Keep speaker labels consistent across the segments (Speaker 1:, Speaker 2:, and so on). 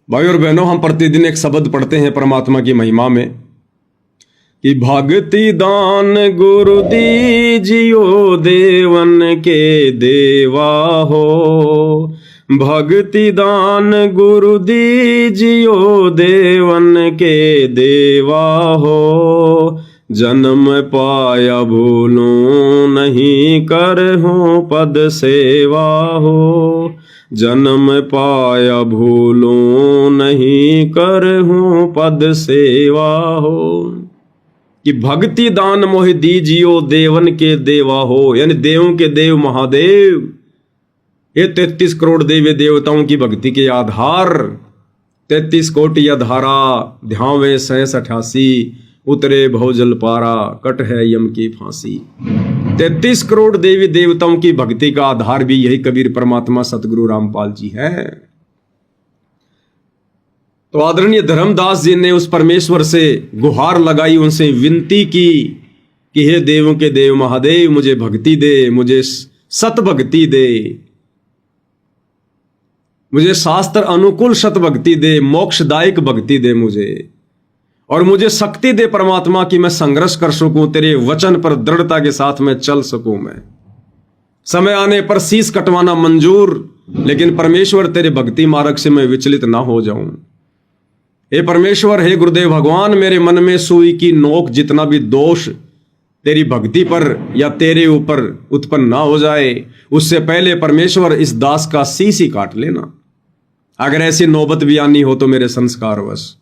Speaker 1: भाई और बहनों, हम प्रतिदिन एक शब्द पढ़ते हैं परमात्मा की महिमा में कि भक्ति दान गुरु दीजियो देवन के देवा हो। भक्ति दान गुरु दीजियो देवन के देवा हो। जन्म पाया भूलूं नहीं करहूं पद सेवा हो। जन्म पाया भूलूं नहीं करहूं पद सेवा हो। कि भक्ति दान मोहि दीजियो देवन के देवा हो, यानी देवों के देव महादेव। ये 33 करोड़ देवी देवताओं की भक्ति के आधार 33 कोटि अधारा ध्यावे 88 उतरे भवजल पारा कट है यम की फांसी। 33 करोड़ देवी देवताओं की भक्ति का आधार भी यही कबीर परमात्मा सतगुरु रामपाल जी है। तो आदरणीय धर्मदास जी ने उस परमेश्वर से गुहार लगाई, उनसे विनती की कि हे देवों के देव महादेव, मुझे भक्ति दे, मुझे सत भक्ति दे, मुझे शास्त्र अनुकूल सत भक्ति दे, मोक्षदायक भक्ति दे मुझे, और मुझे शक्ति दे परमात्मा कि मैं संघर्ष कर सकूं, तेरे वचन पर दृढ़ता के साथ में चल सकूं। मैं समय आने पर शीश कटवाना मंजूर, लेकिन परमेश्वर तेरे भक्ति मार्ग से मैं विचलित ना हो जाऊं। हे परमेश्वर, हे गुरुदेव भगवान, मेरे मन में सुई की नोक जितना भी दोष तेरी भक्ति पर या तेरे ऊपर उत्पन्न ना हो जाए, उससे पहले परमेश्वर इस दास का शीश ही काट लेना। अगर ऐसी नौबत भी आनी हो तो मेरे संस्कारवश।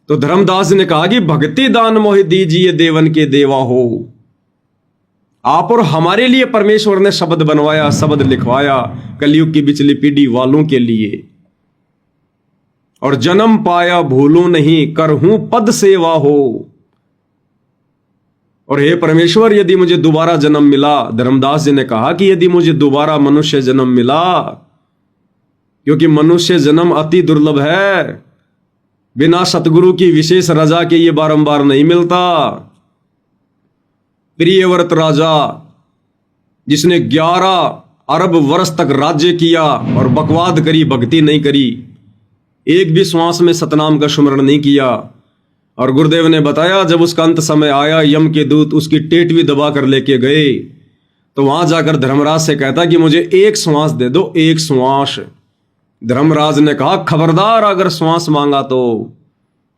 Speaker 1: तो धर्मदास ने कहा कि भक्ति दान मोहि दीजिए देवन के देवा हो। आप और हमारे लिए परमेश्वर ने शब्द बनवाया, शब्द लिखवाया कलयुग की बिचली पीढ़ी वालों के लिए। और जन्म पाया भूलूं नहीं करहूं पद सेवा हो। और हे परमेश्वर, यदि मुझे दोबारा जन्म मिला, धर्मदास जी ने कहा कि यदि मुझे दोबारा मनुष्य जन्म मिला, क्योंकि मनुष्य जन्म अति दुर्लभ है, बिना सतगुरु की विशेष रजा के ये बारंबार नहीं मिलता। प्रियव्रत राजा जिसने 11 अरब वर्ष तक राज्य किया और बकवाद करी, भक्ति नहीं करी, एक भी श्वास में सतनाम का स्मरण नहीं किया। और गुरुदेव ने बताया जब उसका अंत समय आया, यम के दूत उसकी टेटवी दबा कर लेके गए, तो वहां जाकर धर्मराज से कहता कि मुझे एक श्वास दे दो, एक श्वास। धर्मराज ने कहा खबरदार, अगर श्वास मांगा तो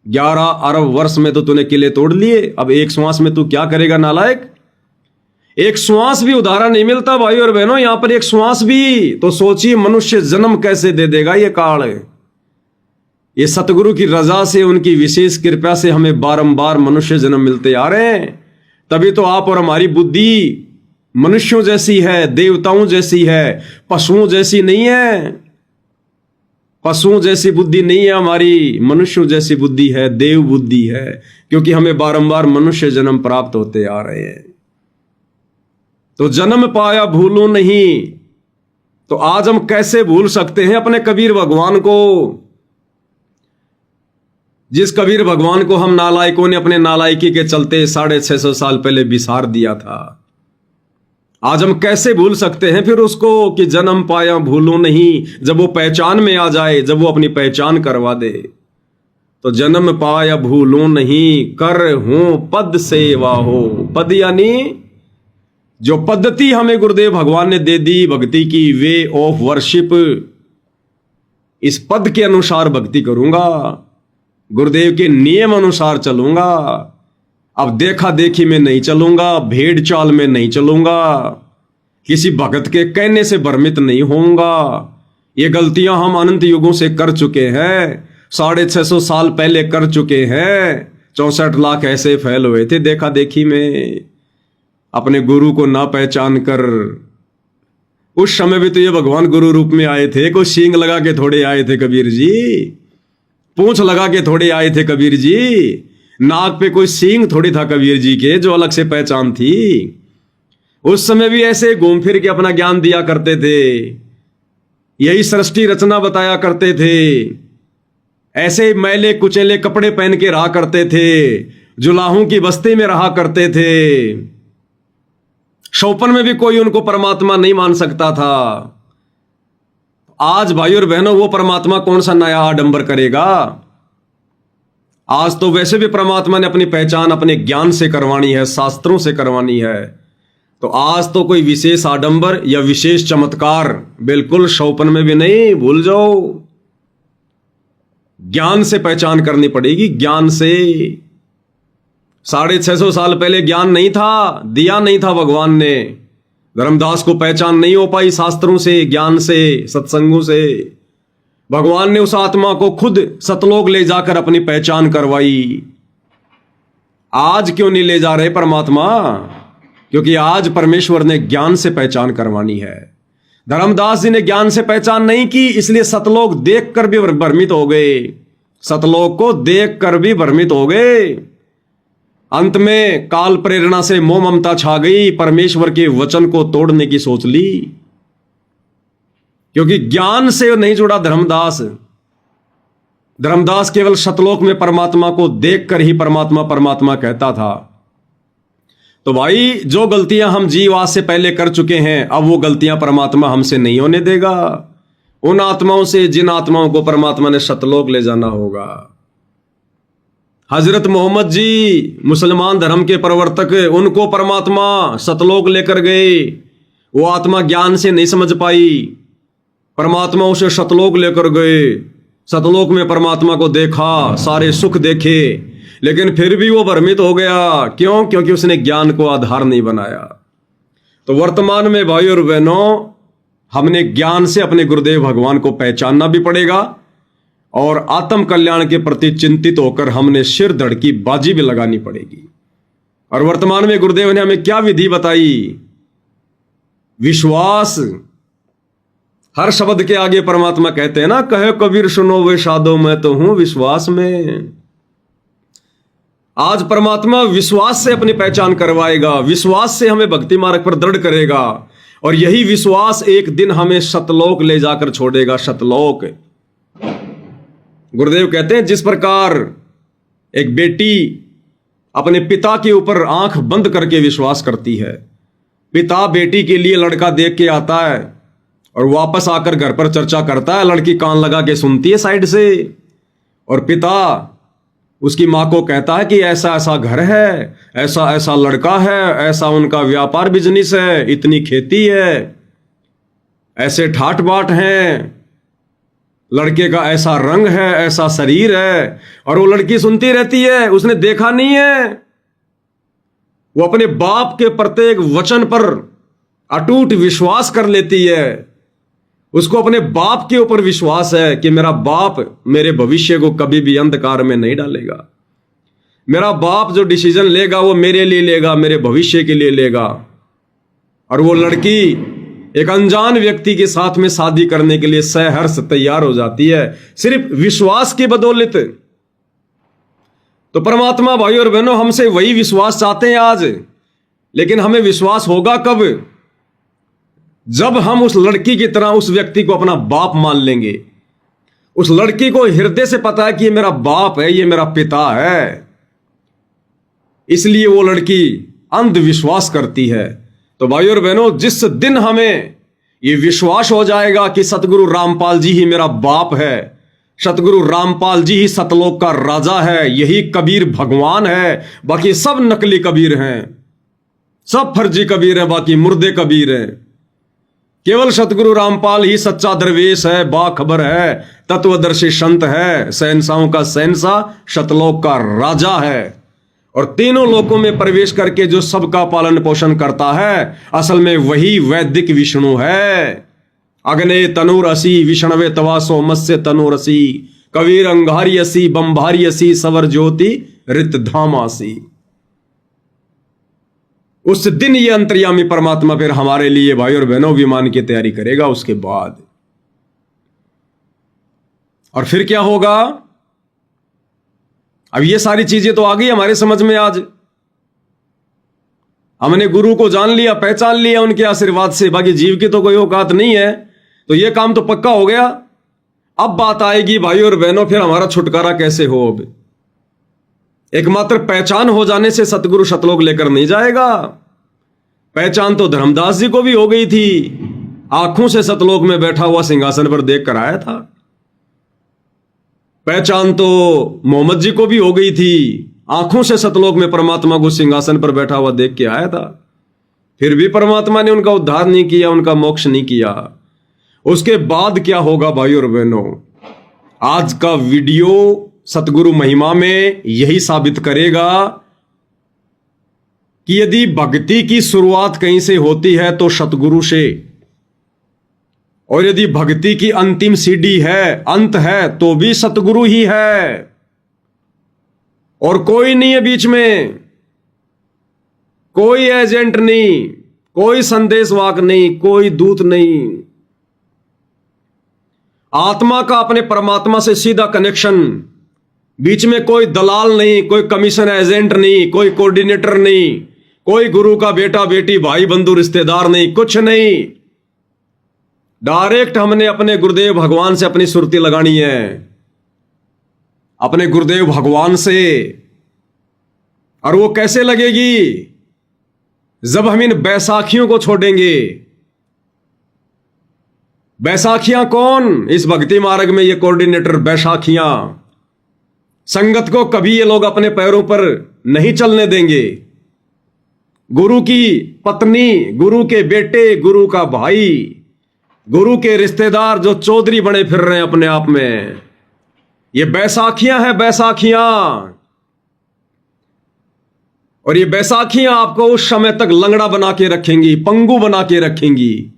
Speaker 1: 11 अरब वर्ष में तो तूने किले तोड़ लिए, अब एक श्वास में तू क्या करेगा नालायक। एक श्वास भी उधारा नहीं मिलता भाई और बहनों, यहां पर एक श्वास भी तो सोचिए मनुष्य जन्म कैसे दे देगा ये काल। ये सतगुरु की रजा से, उनकी विशेष कृपा से हमें बारंबार मनुष्य जन्म मिलते आ रहे हैं। तभी तो आप और हमारी बुद्धि मनुष्यों जैसी है, देवताओं जैसी है, पशुओं जैसी नहीं है। पशुओं जैसी बुद्धि नहीं है हमारी, मनुष्यों जैसी बुद्धि है, देव बुद्धि है, क्योंकि हमें बारंबार मनुष्य जन्म प्राप्त होते आ रहे हैं। तो जन्म पाया भूलूं नहीं, तो आज हम कैसे भूल सकते हैं अपने कबीर भगवान को, जिस कबीर भगवान को हम नालायकों ने अपने नालायकी के चलते 650 साल पहले बिसार दिया था। आज हम कैसे भूल सकते हैं फिर उसको कि जन्म पाया भूलूं नहीं। जब वो पहचान में आ जाए, जब वो अपनी पहचान करवा दे, तो जन्म पाया भूलूं नहीं करहूं पद सेवा हो। पद यानी जो पद्धति हमें गुरुदेव भगवान ने दे दी भक्ति की, वे ऑफ वर्शिप, इस पद के अनुसार भक्ति करूंगा, गुरुदेव के नियम अनुसार चलूंगा। अब देखा देखी में नहीं चलूंगा, भेड़ चाल में नहीं चलूंगा, किसी भगत के कहने से भ्रमित नहीं होऊंगा। ये गलतियां हम अनंत युगों से कर चुके हैं, 650 साल पहले कर चुके हैं। 64 लाख ऐसे फैल हुए थे देखा देखी में, अपने गुरु को ना पहचान कर। उस समय भी तो ये भगवान गुरु रूप में आए थे, कोई सींग लगा के थोड़े आए थे कबीर जी, पूंछ लगा के थोड़े आए थे कबीर जी, नाक पे कोई सींग थोड़ी था कबीर जी के जो अलग से पहचान थी। उस समय भी ऐसे घूम फिर के अपना ज्ञान दिया करते थे, यही सृष्टि रचना बताया करते थे, ऐसे मैले कुचेले कपड़े पहन के रहा करते थे, जुलाहों की बस्ती में रहा करते थे। शौपन में भी कोई उनको परमात्मा नहीं मान सकता था। आज भाई और बहनों वो परमात्मा कौन सा नया आडंबर करेगा। आज तो वैसे भी परमात्मा ने अपनी पहचान अपने ज्ञान से करवानी है, शास्त्रों से करवानी है। तो आज तो कोई विशेष आडंबर या विशेष चमत्कार बिल्कुल शौपन में भी नहीं, भूल जाओ। ज्ञान से पहचान करनी पड़ेगी, ज्ञान से। 650 साल पहले ज्ञान नहीं था, दिया नहीं था भगवान ने। धर्मदास को पहचान नहीं हो पाई शास्त्रों से, ज्ञान से, सत्संगों से। भगवान ने उस आत्मा को खुद सतलोक ले जाकर अपनी पहचान करवाई। आज क्यों नहीं ले जा रहे परमात्मा? क्योंकि आज परमेश्वर ने ज्ञान से पहचान करवानी है। धर्मदास जी ने ज्ञान से पहचान नहीं की, इसलिए सतलोक देखकर भी भ्रमित हो गए। सतलोक को देखकर भी भ्रमित हो गए। अंत में काल प्रेरणा से मोह ममता छा गई, परमेश्वर के वचन को तोड़ने की सोच ली। क्योंकि ज्ञान से नहीं जुड़ा धर्मदास। धर्मदास केवल सतलोक में परमात्मा को देखकर ही परमात्मा परमात्मा कहता था। तो भाई, जो गलतियां हम जीव आज से पहले कर चुके हैं, अब वो गलतियां परमात्मा हमसे नहीं होने देगा। उन आत्माओं से जिन आत्माओं को परमात्मा ने सतलोक ले जाना होगा। हजरत मोहम्मद जी मुसलमान धर्म के प्रवर्तक, उनको परमात्मा सतलोक लेकर गए। वो आत्मा ज्ञान से नहीं समझ पाई, परमात्मा उसे सतलोक लेकर गए। सतलोक में परमात्मा को देखा, सारे सुख देखे, लेकिन फिर भी वो भ्रमित हो गया। क्यों? क्योंकि उसने ज्ञान को आधार नहीं बनाया। तो वर्तमान में भाई और बहनों, हमने ज्ञान से अपने गुरुदेव भगवान को पहचानना भी पड़ेगा और आत्म कल्याण के प्रति चिंतित होकर हमने सिर धड़ की बाजी भी लगानी पड़ेगी। और वर्तमान में गुरुदेव ने हमें क्या विधि बताई? विश्वास। हर शब्द के आगे परमात्मा कहते हैं ना, कहे कबीर सुनो वे साधो, मैं तो हूं विश्वास में। आज परमात्मा विश्वास से अपनी पहचान करवाएगा, विश्वास से हमें भक्ति मार्ग पर दृढ़ करेगा। और यही विश्वास एक दिन हमें सतलोक ले जाकर छोड़ेगा। सतलोक। गुरुदेव कहते हैं, जिस प्रकार एक बेटी अपने पिता के ऊपर आंख बंद करके विश्वास करती है, पिता बेटी के लिए लड़का देख के आता है और वापस आकर घर पर चर्चा करता है, लड़की कान लगा के सुनती है साइड से, और पिता उसकी मां को कहता है कि ऐसा ऐसा घर है, ऐसा ऐसा लड़का है, ऐसा उनका व्यापार बिजनेस है, इतनी खेती है, ऐसे ठाट बाट हैं, लड़के का ऐसा रंग है, ऐसा शरीर है। और वो लड़की सुनती रहती है, उसने देखा नहीं है। वो अपने बाप के प्रत्येक वचन पर अटूट विश्वास कर लेती है। उसको अपने बाप के ऊपर विश्वास है कि मेरा बाप मेरे भविष्य को कभी भी अंधकार में नहीं डालेगा। मेरा बाप जो डिसीजन लेगा वो मेरे लिए लेगा, मेरे भविष्य के लिए लेगा। और वो लड़की एक अनजान व्यक्ति के साथ में शादी करने के लिए सहर्ष तैयार हो जाती है, सिर्फ विश्वास की बदौलत। तो परमात्मा भाई और बहनों हमसे वही विश्वास चाहते हैं आज। लेकिन हमें विश्वास होगा कब? जब हम उस लड़की की तरह उस व्यक्ति को अपना बाप मान लेंगे। उस लड़की को हृदय से पता है कि ये मेरा बाप है, ये मेरा पिता है, इसलिए वो लड़की अंधविश्वास करती है। तो भाई और बहनों, जिस दिन हमें ये विश्वास हो जाएगा कि सतगुरु रामपाल जी ही मेरा बाप है, सतगुरु रामपाल जी ही सतलोक का राजा है, यही कबीर भगवान है, बाकी सब नकली कबीर हैं, सब फर्जी कबीर हैं, बाकी मुर्दे कबीर हैं। केवल सतगुरु रामपाल ही सच्चा दरवेश है, बाखबर है, तत्वदर्शी संत है, शहंशाहों का शहंशाह, सतलोक का राजा है। और तीनों लोकों में प्रवेश करके जो सबका पालन पोषण करता है, असल में वही वैदिक विष्णु है। अग्ने तनुरसी विष्णवे तवासो मत्स्य तनुरसी, कबीर अंगारियसी बंभारियसी, सवर ज्योति रित धामासी। उस दिन ये अंतर्यामी परमात्मा फिर हमारे लिए भाई और बहनों विमान की तैयारी करेगा उसके बाद। और फिर क्या होगा? अब ये सारी चीजें तो आ गई हमारे समझ में। आज हमने गुरु को जान लिया, पहचान लिया उनके आशीर्वाद से, बाकी जीव की तो कोई औकात नहीं है। तो ये काम तो पक्का हो गया। अब बात आएगी भाई और बहनों, फिर हमारा छुटकारा कैसे हो? अब एकमात्र पहचान हो जाने से सतगुरु सतलोक लेकर नहीं जाएगा। पहचान तो धर्मदास जी को भी हो गई थी, आंखों से सतलोक में बैठा हुआ सिंहासन पर देख कर आया था। पहचान तो मोहम्मद जी को भी हो गई थी, आंखों से सतलोक में परमात्मा को सिंहासन पर बैठा हुआ देख के आया था। फिर भी परमात्मा ने उनका उद्धार नहीं किया, उनका मोक्ष नहीं किया। उसके बाद क्या होगा भाई और बहनों, आज का वीडियो सतगुरु महिमा में यही साबित करेगा कि यदि भक्ति की शुरुआत कहीं से होती है तो सतगुरु से, और यदि भक्ति की अंतिम सीढ़ी है, अंत है, तो भी सतगुरु ही है और कोई नहीं है बीच में। कोई एजेंट नहीं, कोई संदेशवाहक नहीं, कोई दूत नहीं। आत्मा का अपने परमात्मा से सीधा कनेक्शन, बीच में कोई दलाल नहीं, कोई कमीशन एजेंट नहीं, कोई कोऑर्डिनेटर नहीं, कोई गुरु का बेटा बेटी भाई बंधु रिश्तेदार नहीं, कुछ नहीं। डायरेक्ट हमने अपने गुरुदेव भगवान से अपनी सुरती लगानी है, अपने गुरुदेव भगवान से। और वो कैसे लगेगी? जब हम इन बैसाखियों को छोड़ेंगे। बैसाखियां कौन? इस भक्ति मार्ग में ये कोऑर्डिनेटर बैसाखियां। संगत को कभी ये लोग अपने पैरों पर नहीं चलने देंगे। गुरु की पत्नी, गुरु के बेटे, गुरु का भाई, गुरु के रिश्तेदार जो चौधरी बने फिर रहे हैं अपने आप में, ये बैसाखियां हैं, बैसाखियां। और ये बैसाखियां आपको उस समय तक लंगड़ा बना के रखेंगी, पंगु बना के रखेंगी।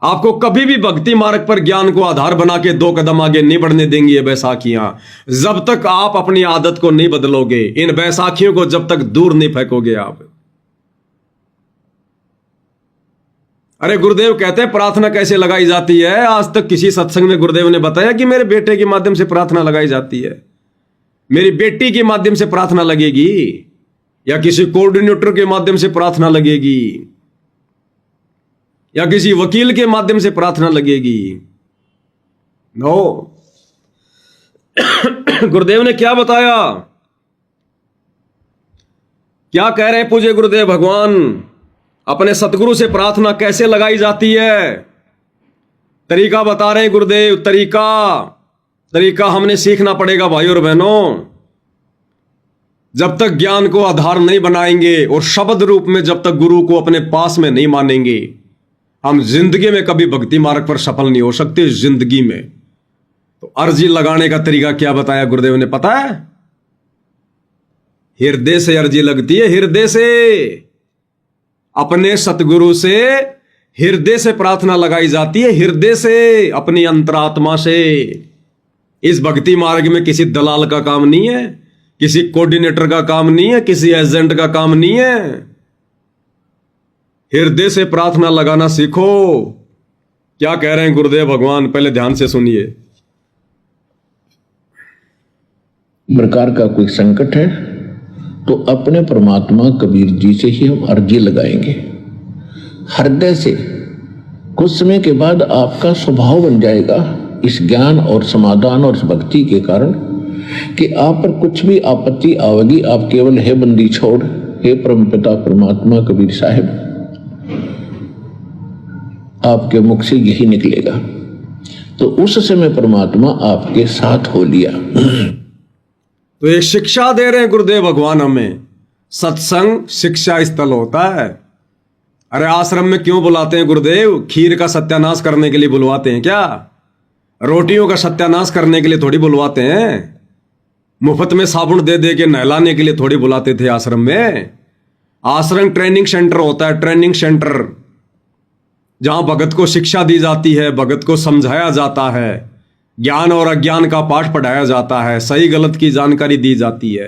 Speaker 1: आपको कभी भी भक्ति मार्ग पर ज्ञान को आधार बना के 2 कदम आगे नहीं बढ़ने देंगी ये बैसाखियां, जब तक आप अपनी आदत को नहीं बदलोगे। इन बैसाखियों को जब तक दूर नहीं फेंकोगे आप। अरे गुरुदेव कहते हैं प्रार्थना कैसे लगाई जाती है? आज तक किसी सत्संग में गुरुदेव ने बताया कि मेरे बेटे के माध्यम से प्रार्थना लगाई जाती है, मेरी बेटी के माध्यम से प्रार्थना लगेगी, या किसी कोऑर्डिनेटर के माध्यम से प्रार्थना लगेगी, या किसी वकील के माध्यम से प्रार्थना लगेगी? नो। गुरुदेव ने क्या बताया? क्या कह रहे हैं पूज्य गुरुदेव भगवान? अपने सतगुरु से प्रार्थना कैसे लगाई जाती है, तरीका बता रहे हैं गुरुदेव। तरीका हमने सीखना पड़ेगा भाई और बहनों। जब तक ज्ञान को आधार नहीं बनाएंगे और शब्द रूप में जब तक गुरु को अपने पास में नहीं मानेंगे, हम जिंदगी में कभी भक्ति मार्ग पर सफल नहीं हो सकते। जिंदगी में तो अर्जी लगाने का तरीका क्या बताया गुरुदेव ने, पता है? हृदय से अर्जी लगती है, हृदय से। अपने सतगुरु से हृदय से प्रार्थना लगाई जाती है, हृदय से, अपनी अंतरात्मा से। इस भक्ति मार्ग में किसी दलाल का काम नहीं है, किसी कोऑर्डिनेटर का काम नहीं है, किसी एजेंट का काम नहीं है। हृदय से प्रार्थना लगाना सीखो। क्या कह रहे हैं गुरुदेव भगवान, पहले ध्यान से सुनिए।
Speaker 2: प्रकार का कोई संकट है तो अपने परमात्मा कबीर जी से ही हम अर्जी लगाएंगे, हृदय से। कुछ समय के बाद आपका स्वभाव बन जाएगा इस ज्ञान और समाधान और इस भक्ति के कारण कि आप पर कुछ भी आपत्ति आवेगी, आप केवल हे बंदी छोड़, हे परमपिता परमात्मा कबीर साहिब, आपके मुख से यही निकलेगा। तो उस समय परमात्मा आपके साथ हो लिया।
Speaker 1: तो एक शिक्षा दे रहे हैं गुरुदेव भगवान हमें। सत्संग शिक्षा स्थल होता है। अरे आश्रम में क्यों बुलाते हैं गुरुदेव? खीर का सत्यानाश करने के लिए बुलवाते हैं क्या? रोटियों का सत्यानाश करने के लिए थोड़ी बुलवाते हैं। मुफ्त में साबुन दे दे के नहलाने के लिए थोड़ी बुलाते थे आश्रम में। आश्रम ट्रेनिंग सेंटर होता है, ट्रेनिंग सेंटर, जहां भगत को शिक्षा दी जाती है, भगत को समझाया जाता है, ज्ञान और अज्ञान का पाठ पढ़ाया जाता है, सही गलत की जानकारी दी जाती है,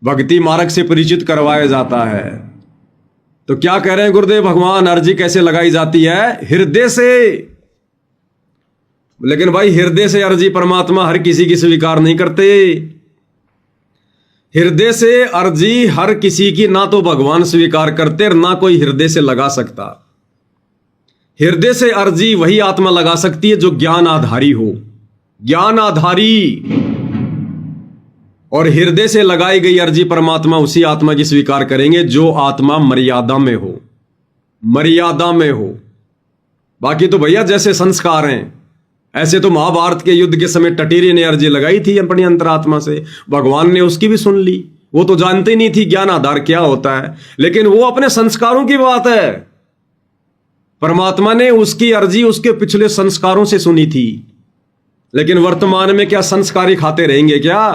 Speaker 1: भक्ति मार्ग से परिचित करवाया जाता है। तो क्या कह रहे हैं गुरुदेव भगवान? अर्जी कैसे लगाई जाती है? हृदय से। लेकिन भाई हृदय से अर्जी परमात्मा हर किसी की स्वीकार नहीं करते। हृदय से अर्जी हर किसी की ना तो भगवान स्वीकार करते और ना कोई हृदय से लगा सकता। हृदय से अर्जी वही आत्मा लगा सकती है जो ज्ञान आधारी हो, ज्ञान आधारी। और हृदय से लगाई गई अर्जी परमात्मा उसी आत्मा की स्वीकार करेंगे जो आत्मा मर्यादा में हो, मर्यादा में हो। बाकी तो भैया जैसे संस्कार हैं, ऐसे तो महाभारत के युद्ध के समय टटीरी ने अर्जी लगाई थी अपनी अंतरात्मा से, भगवान ने उसकी भी सुन ली। वो तो जानते नहीं थी ज्ञान आधार क्या होता है, लेकिन वो अपने संस्कारों की बात है। परमात्मा ने उसकी अर्जी उसके पिछले संस्कारों से सुनी थी। लेकिन वर्तमान में क्या संस्कारी खाते रहेंगे क्या?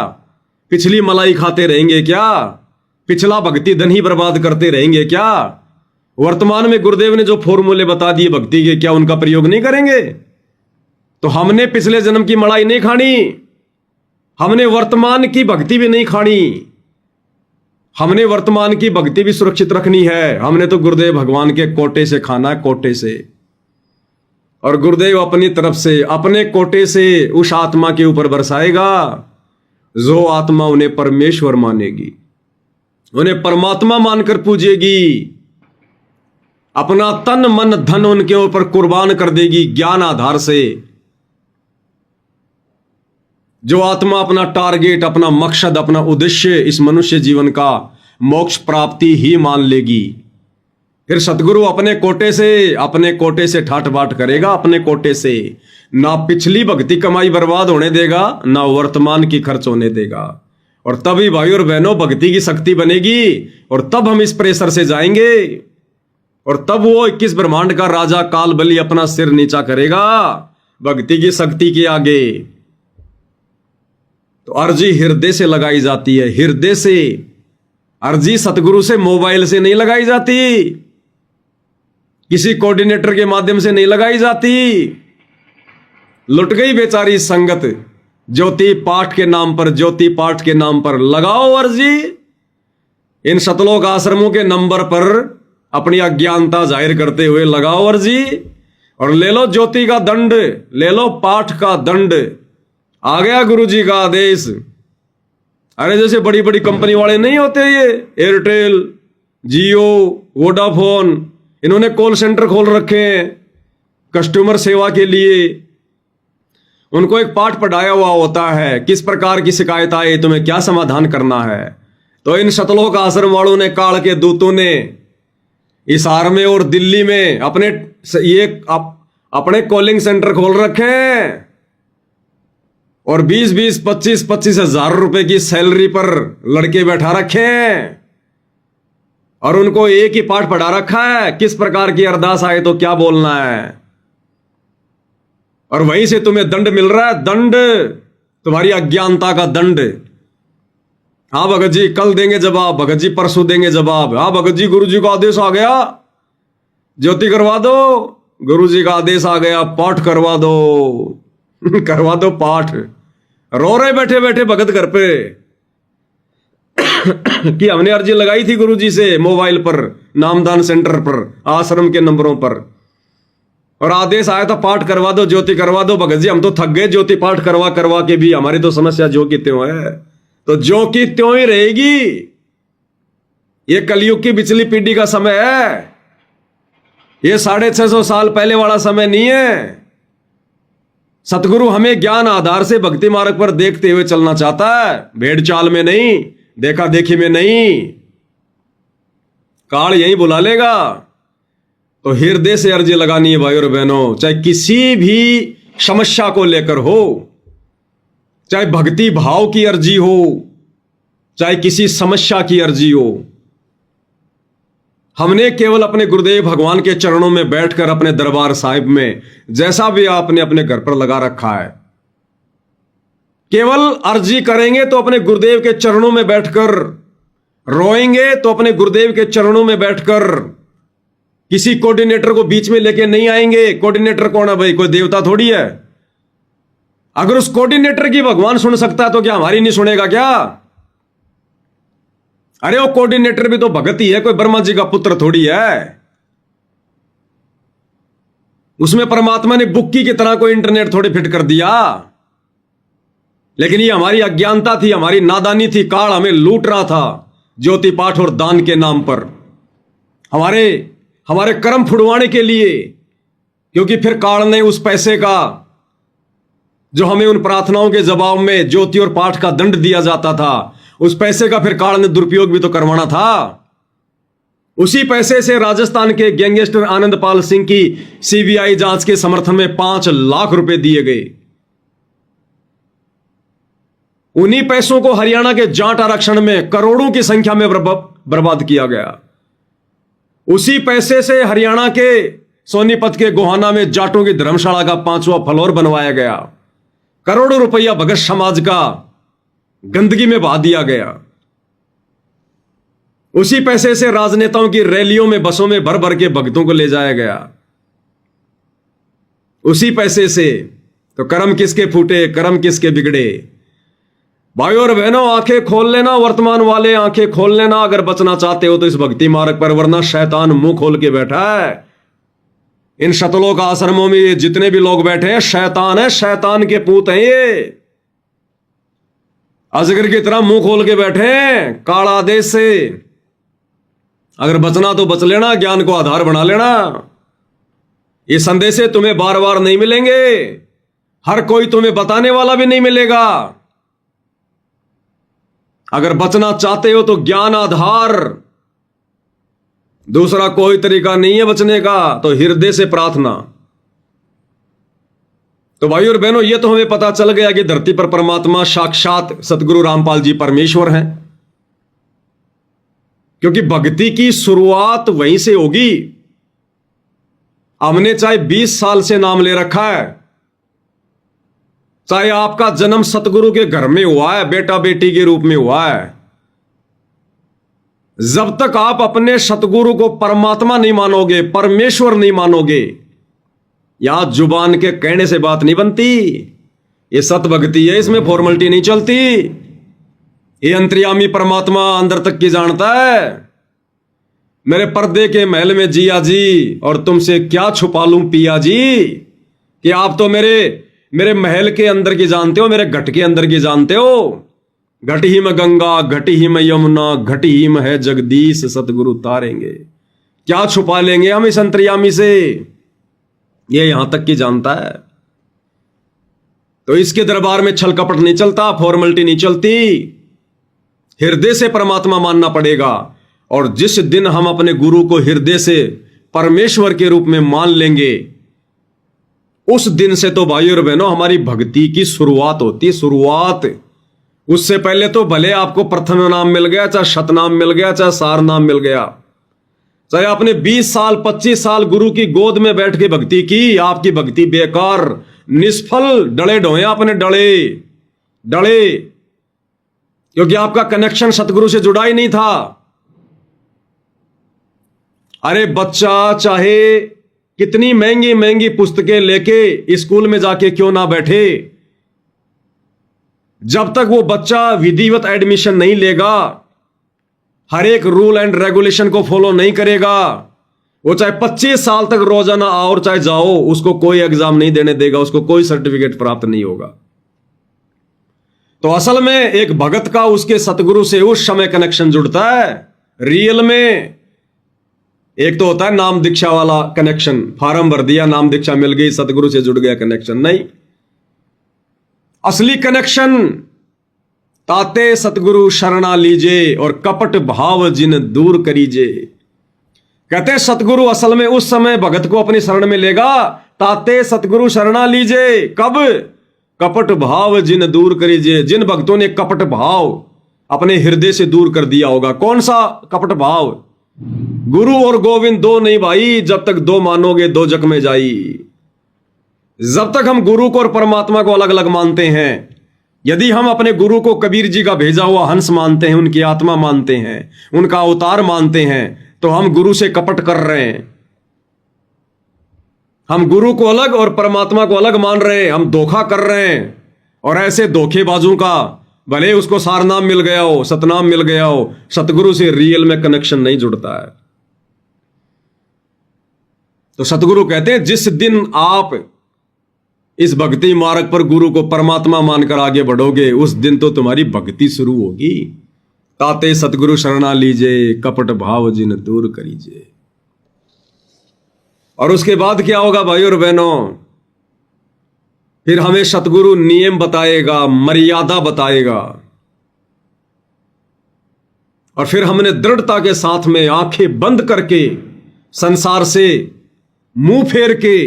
Speaker 1: पिछली मलाई खाते रहेंगे क्या? पिछला भक्ति धन ही बर्बाद करते रहेंगे क्या? वर्तमान में गुरुदेव ने जो फॉर्मूले बता दिए भक्ति के, क्या उनका प्रयोग नहीं करेंगे? तो हमने पिछले जन्म की मलाई नहीं खानी, हमने वर्तमान की भक्ति भी नहीं खानी, हमने वर्तमान की भक्ति भी सुरक्षित रखनी है। हमने तो गुरुदेव भगवान के कोटे से खाना है, कोटे से। और गुरुदेव अपनी तरफ से अपने कोटे से उस आत्मा के ऊपर बरसाएगा जो आत्मा उन्हें परमेश्वर मानेगी, उन्हें परमात्मा मानकर पूजेगी, अपना तन मन धन उनके ऊपर कुर्बान कर देगी ज्ञान आधार से। जो आत्मा अपना टारगेट, अपना मकसद, अपना उद्देश्य इस मनुष्य जीवन का मोक्ष प्राप्ति ही मान लेगी, फिर सतगुरु अपने कोटे से ठाट बाट करेगा, अपने कोटे से। ना पिछली भक्ति कमाई बर्बाद होने देगा, ना वर्तमान की खर्च होने देगा। और तभी भाई और बहनों भक्ति की शक्ति बनेगी, और तब हम इस प्रेशर से जाएंगे, और तब वो 21 ब्रह्मांड का राजा काल बलि अपना सिर नीचा करेगा भक्ति की शक्ति के आगे। तो अर्जी हृदय से लगाई जाती है, हृदय से। अर्जी सतगुरु से, मोबाइल से नहीं लगाई जाती, किसी कोऑर्डिनेटर के माध्यम से नहीं लगाई जाती। लुट गई बेचारी संगत ज्योति पाठ के नाम पर, ज्योति पाठ के नाम पर। लगाओ अर्जी इन सतलोक आश्रमों के नंबर पर, अपनी अज्ञानता जाहिर करते हुए लगाओ अर्जी, और ले लो ज्योति का दंड, ले लो पाठ का दंड। आ गया गुरुजी का आदेश। अरे जैसे बड़ी बड़ी कंपनी वाले नहीं होते, ये एयरटेल, जियो, वोडाफोन, इन्होंने कॉल सेंटर खोल रखे हैं कस्टमर सेवा के लिए। उनको एक पाठ पढ़ाया हुआ होता है, किस प्रकार की शिकायत आए तुम्हें क्या समाधान करना है। तो इन सतलोक आश्रम वालों ने, काल के दूतों ने हिसार में और दिल्ली में अपने कॉलिंग सेंटर खोल रखे हैं, और 20-20, 25-25 हजार रुपए की सैलरी पर लड़के बैठा रखे हैं, और उनको एक ही पाठ पढ़ा रखा है, किस प्रकार की अरदास आए तो क्या बोलना है। और वहीं से तुम्हें दंड मिल रहा है, दंड, तुम्हारी अज्ञानता का दंड। हाँ भगत जी कल देंगे जवाब, भगत जी परसों देंगे जवाब। हाँ भगत जी गुरु जी का आदेश आ गया, ज्योति करवा दो, गुरु जी का आदेश आ गया, पाठ करवा दो करवा दो पाठ। रो रहे बैठे बैठे भगत घर पे कि हमने अर्जी लगाई थी गुरु जी से मोबाइल पर, नामदान सेंटर पर, आश्रम के नंबरों पर, और आदेश आया था पाठ करवा दो, ज्योति करवा दो। भगत जी हम तो थक गए, ज्योति पाठ करवा करवा के भी हमारी तो समस्या जो की त्यों है, तो जो की त्यों ही रहेगी। ये कलयुग की पिछली पीढ़ी का समय है, ये 650 साल पहले वाला समय नहीं है। सतगुरु हमें ज्ञान आधार से भक्ति मार्ग पर देखते हुए चलना चाहता है, भेड़ चाल में नहीं, देखा देखी में नहीं। काल यही बुला लेगा। तो हृदय से अर्जी लगानी है भाई और बहनों, चाहे किसी भी समस्या को लेकर हो, चाहे भक्ति भाव की अर्जी हो, चाहे किसी समस्या की अर्जी हो। हमने केवल अपने गुरुदेव भगवान के चरणों में बैठकर, अपने दरबार साहिब में, जैसा भी आपने अपने घर पर लगा रखा है, केवल अर्जी करेंगे तो अपने गुरुदेव के चरणों में बैठकर, रोएंगे तो अपने गुरुदेव के चरणों में बैठकर, किसी कोऑर्डिनेटर को बीच में लेके नहीं आएंगे। कोऑर्डिनेटर कौन है भाई? कोई देवता थोड़ी है। अगर उस कोऑर्डिनेटर की भगवान सुन सकता है तो क्या हमारी नहीं सुनेगा क्या? अरे वो कोऑर्डिनेटर भी तो भगत ही है, कोई ब्रह्मा जी का पुत्र थोड़ी है। उसमें परमात्मा ने बुक्की की तरह कोई इंटरनेट थोड़ी फिट कर दिया। लेकिन ये हमारी अज्ञानता थी, हमारी नादानी थी। काल हमें लूट रहा था ज्योति पाठ और दान के नाम पर, हमारे कर्म फुड़वाने के लिए। क्योंकि फिर काल ने उस पैसे का, जो हमें उन प्रार्थनाओं के जवाब में ज्योति और पाठ का दंड दिया जाता था, उस पैसे का फिर काल ने दुरुपयोग भी तो करवाना था। उसी पैसे से राजस्थान के गैंगस्टर आनंदपाल सिंह की सीबीआई जांच के समर्थन में 5 लाख रुपए दिए गए। उन्हीं पैसों को हरियाणा के जाट आरक्षण में करोड़ों की संख्या में बर्बाद किया गया। उसी पैसे से हरियाणा के सोनीपत के गोहाना में जाटों की धर्मशाला का 5वां फ्लोर बनवाया गया। करोड़ों रुपया भगत समाज का गंदगी में बहा दिया गया। उसी पैसे से राजनेताओं की रैलियों में बसों में भर भर के भक्तों को ले जाया गया। उसी पैसे से तो कर्म किसके फूटे, कर्म किसके बिगड़े। भाइयों और बहनों, आंखें खोल लेना, वर्तमान वाले आंखें खोल लेना अगर बचना चाहते हो तो इस भक्ति मार्ग पर, वरना शैतान मुंह खोल के बैठा है। इन शतलोक आश्रमों में जितने भी लोग बैठे हैं शैतान है, शैतान के पूत हैं ये। अजगर की तरह मुंह खोल के बैठे हैं काला देश से। अगर बचना तो बच लेना, ज्ञान को आधार बना लेना। ये संदेशे तुम्हें बार बार नहीं मिलेंगे, हर कोई तुम्हें बताने वाला भी नहीं मिलेगा। अगर बचना चाहते हो तो ज्ञान आधार, दूसरा कोई तरीका नहीं है बचने का, तो हृदय से प्रार्थना। तो भाइयों और बहनों, यह तो हमें पता चल गया कि धरती पर परमात्मा साक्षात सतगुरु रामपाल जी परमेश्वर हैं, क्योंकि भक्ति की शुरुआत वहीं से होगी। हमने चाहे 20 साल से नाम ले रखा है, चाहे आपका जन्म सतगुरु के घर में हुआ है, बेटा बेटी के रूप में हुआ है, जब तक आप अपने सतगुरु को परमात्मा नहीं मानोगे, परमेश्वर नहीं मानोगे, यहां जुबान के कहने से बात नहीं बनती। ये सत भक्ति है, इसमें फॉर्मेलिटी नहीं चलती। ये अंतर्यामी परमात्मा अंदर तक की जानता है। मेरे पर्दे के महल में जिया जी, और तुमसे क्या छुपा लूं पिया जी, कि आप तो मेरे महल के अंदर की जानते हो, मेरे घट के अंदर की जानते हो। घट ही में गंगा, घट ही में यमुना, घट ही में है जगदीश, सतगुरु तारेंगे। क्या छुपा लेंगे हम इस अंतर्यामी से, ये यहां तक की जानता है। तो इसके दरबार में छल कपट नहीं चलता, फॉर्मेलिटी नहीं चलती। हृदय से परमात्मा मानना पड़ेगा। और जिस दिन हम अपने गुरु को हृदय से परमेश्वर के रूप में मान लेंगे, उस दिन से तो भाइयों और बहनों हमारी भक्ति की शुरुआत होती है। शुरुआत, उससे पहले तो भले आपको प्रथम नाम मिल गया, चाहे शतनाम मिल गया, चाहे सार नाम मिल गया, चाहे आपने 20 साल 25 साल गुरु की गोद में बैठ के भक्ति की, आपकी भक्ति बेकार, निष्फल, डले ढोए आपने, डले, क्योंकि आपका कनेक्शन सतगुरु से जुड़ा ही नहीं था। अरे बच्चा चाहे कितनी महंगी महंगी पुस्तकें लेके स्कूल में जाके क्यों ना बैठे, जब तक वो बच्चा विधिवत एडमिशन नहीं लेगा, हर एक रूल एंड रेगुलेशन को फॉलो नहीं करेगा, वो चाहे 25 साल तक रोजाना आओ और चाहे जाओ, उसको कोई एग्जाम नहीं देने देगा, उसको कोई सर्टिफिकेट प्राप्त नहीं होगा। तो असल में एक भगत का उसके सतगुरु से उस समय कनेक्शन जुड़ता है रियल में। एक तो होता है नाम दीक्षा वाला कनेक्शन, फार्म भर दिया, नाम दीक्षा मिल गई, सतगुरु से जुड़ गया कनेक्शन। नहीं, असली कनेक्शन ताते सतगुरु शरणा लीजे और कपट भाव जिन दूर करीजे। कहते हैं सतगुरु असल में उस समय भगत को अपनी शरण में लेगा, ताते सतगुरु शरणा लीजे। कब? कपट भाव जिन दूर करीजे। जिन भक्तों ने कपट भाव अपने हृदय से दूर कर दिया होगा। कौन सा कपट भाव? गुरु और गोविंद दो नहीं भाई, जब तक दो मानोगे दो जग में जाई। जब तक हम गुरु को और परमात्मा को अलग अलग मानते हैं, यदि हम अपने गुरु को कबीर जी का भेजा हुआ हंस मानते हैं, उनकी आत्मा मानते हैं, उनका अवतार मानते हैं, तो हम गुरु से कपट कर रहे हैं। हम गुरु को अलग और परमात्मा को अलग मान रहे हैं, हम धोखा कर रहे हैं। और ऐसे धोखेबाजों का भले उसको सार नाम मिल गया हो, सतनाम मिल गया हो, सतगुरु से रियल में कनेक्शन नहीं जुड़ता है। तो सतगुरु कहते हैं जिस दिन आप इस भक्ति मार्ग पर गुरु को परमात्मा मानकर आगे बढ़ोगे, उस दिन तो तुम्हारी भक्ति शुरू होगी। ताते सतगुरु शरणा लीजे, कपट भाव जिन दूर करीजे। और उसके बाद क्या होगा भाई और बहनों? फिर हमें सतगुरु नियम बताएगा, मर्यादा बताएगा। और फिर हमने दृढ़ता के साथ में आंखें बंद करके संसार से मुंह फेर के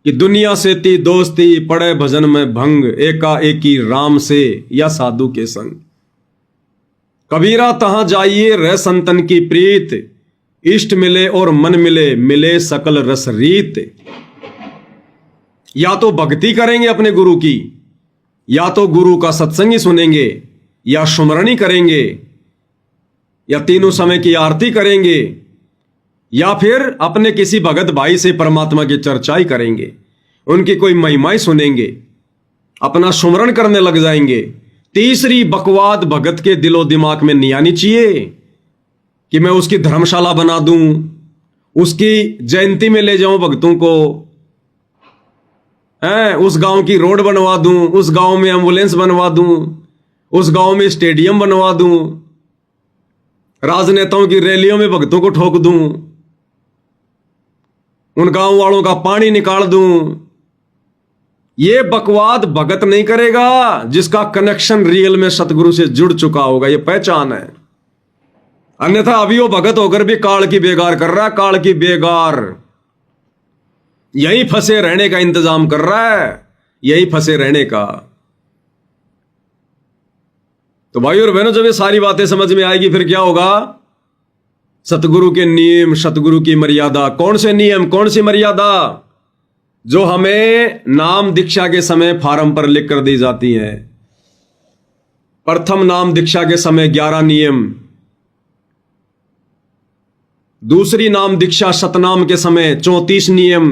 Speaker 1: कि दुनिया से ती दोस्ती पड़े भजन में भंग, एकाएकी राम से या साधु के संग। कबीरा तहां जाइए रह संतन की प्रीत, इष्ट मिले और मन मिले, मिले सकल रस रीत। या तो भक्ति करेंगे अपने गुरु की, या तो गुरु का सत्संगी सुनेंगे, या सुमरणी करेंगे, या तीनों समय की आरती करेंगे, या फिर अपने किसी भगत भाई से परमात्मा की चर्चा ही करेंगे, उनकी कोई महिमाएं सुनेंगे, अपना सुमरण करने लग जाएंगे। तीसरी बकवाद भगत के दिलो दिमाग में नहीं आनी चाहिए कि मैं उसकी धर्मशाला बना दूं, उसकी जयंती में ले जाऊं भक्तों को, उस गांव की रोड बनवा दूं, उस गांव में एम्बुलेंस बनवा दूं, उस गांव में स्टेडियम बनवा दूं, राजनेताओं की रैलियों में भक्तों को ठोक दूं, उन गांव वालों का पानी निकाल दूं। ये बकवाद भगत नहीं करेगा जिसका कनेक्शन रियल में सतगुरु से जुड़ चुका होगा, ये पहचान है। अन्यथा अभी वो भगत होकर भी काल की बेगार कर रहा है, काल की बेगार। यहीं फंसे रहने का इंतजाम कर रहा है, यहीं फंसे रहने का। तो भाई और बहनों, जब ये सारी बातें समझ में आएगी फिर क्या होगा? सतगुरु के नियम, सतगुरु की मर्यादा। कौन से नियम, कौन सी मर्यादा? जो हमें नाम दीक्षा के समय फार्म पर लिख कर दी जाती है। प्रथम नाम दीक्षा के समय 11 नियम, दूसरी नाम दीक्षा सतनाम के समय 34 नियम,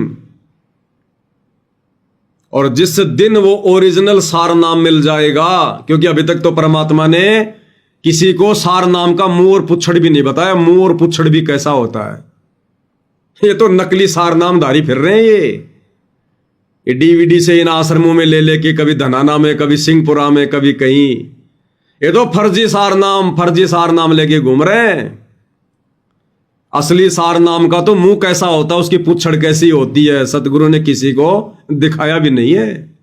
Speaker 1: और जिस दिन वो ओरिजिनल सार नाम मिल जाएगा, क्योंकि अभी तक तो परमात्मा ने किसी को सार नाम का मुंह और पुच्छड़ भी नहीं बताया। मुंह और पुच्छड़ भी कैसा होता है? ये तो नकली सार नामधारी फिर रहे हैं। ये डीवीडी से इन आश्रमों में ले लेके कभी धनाना में, कभी सिंहपुरा में, कभी कहीं, ये तो फर्जी सार नाम लेके घूम रहे हैं। असली सार नाम का तो मुंह कैसा होता है, उसकी पुच्छड़ कैसी होती है, सतगुरु ने किसी को दिखाया भी नहीं है।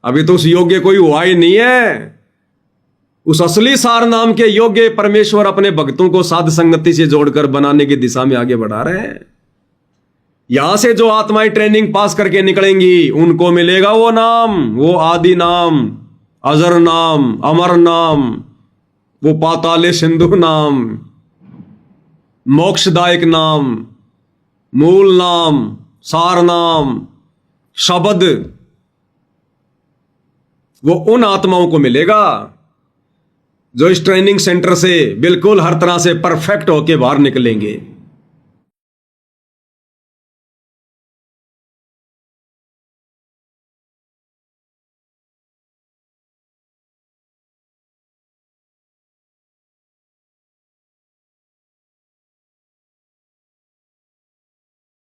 Speaker 1: अभी तो उस योग्य कोई हुआ ही नहीं है। उस असली सार नाम के योग्य परमेश्वर अपने भक्तों को साध संगति से जोड़कर बनाने की दिशा में आगे बढ़ा रहे हैं। यहां से जो आत्माएं ट्रेनिंग पास करके निकलेंगी उनको मिलेगा वो नाम, वो आदि नाम, अजर नाम, अमर नाम, वो पाताले सिंधु नाम, मोक्षदायक नाम, मूल नाम, सार नाम, शब्द, वो उन आत्माओं को मिलेगा जो इस ट्रेनिंग सेंटर से बिल्कुल हर तरह से परफेक्ट होके बाहर निकलेंगे।